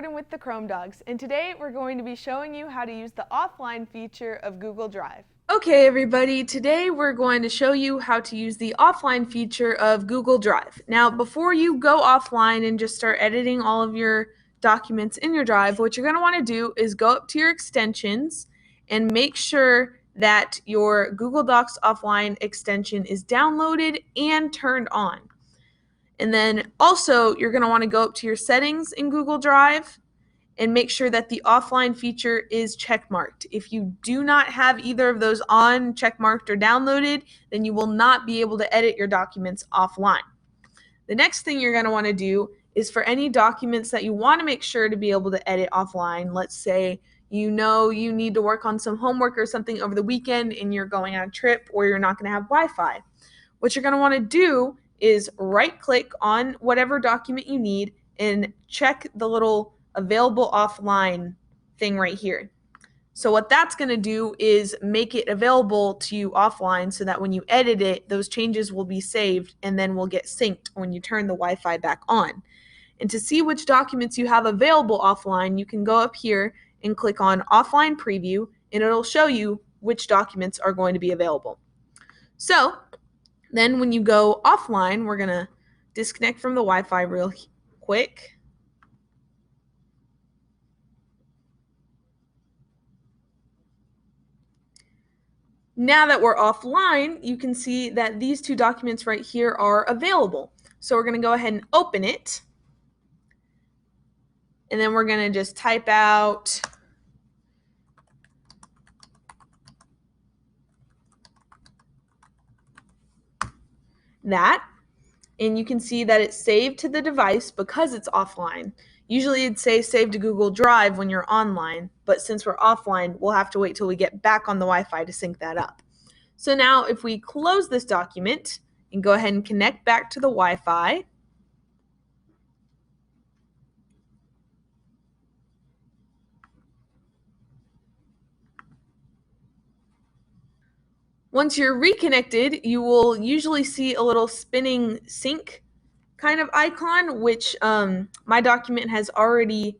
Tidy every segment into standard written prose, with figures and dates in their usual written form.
Jordan with the Chrome Dogs, and today we're going to be showing you how to use the offline feature of Google Drive. Okay, everybody, today we're going to show you how to use the offline feature of Google Drive. Now, before you go offline and just start editing all of your documents in your Drive, what you're going to want to do is go up to your extensions and make sure that your Google Docs offline extension is downloaded and turned on. And then also, you're going to want to go up to your settings in Google Drive and make sure that the offline feature is checkmarked. If you do not have either of those on, checkmarked, or downloaded, then you will not be able to edit your documents offline. The next thing you're going to want to do is for any documents that you want to make sure to be able to edit offline, let's say you know you need to work on some homework or something over the weekend and you're going on a trip or you're not going to have Wi-Fi. What you're going to want to do is right-click on whatever document you need and check the little available offline thing right here. So what that's going to do is make it available to you offline so that when you edit it, those changes will be saved and then will get synced when you turn the Wi-Fi back on. And to see which documents you have available offline, you can go up here and click on Offline Preview, and it'll show you which documents are going to be available. So then when you go offline, we're going to disconnect from the Wi-Fi real quick. Now that we're offline, you can see that these two documents right here are available. So we're going to go ahead and open it. And then we're going to just type out that. And you can see that it's saved to the device because it's offline. Usually it'd say save to Google Drive when you're online, but since we're offline, we'll have to wait till we get back on the Wi-Fi to sync that up. So now if we close this document and go ahead and connect back to the Wi-Fi, once you're reconnected, you will usually see a little spinning sync kind of icon, which my document has already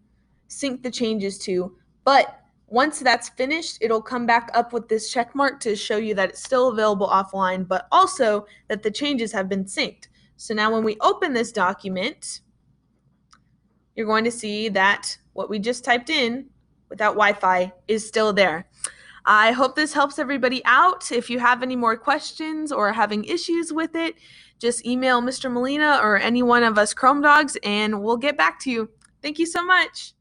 synced the changes to. But once that's finished, it'll come back up with this check mark to show you that it's still available offline, but also that the changes have been synced. So now when we open this document, you're going to see that what we just typed in without Wi-Fi is still there. I hope this helps everybody out. If you have any more questions or having issues with it, just email Mr. Molina or any one of us Chrome Dogs and we'll get back to you. Thank you so much.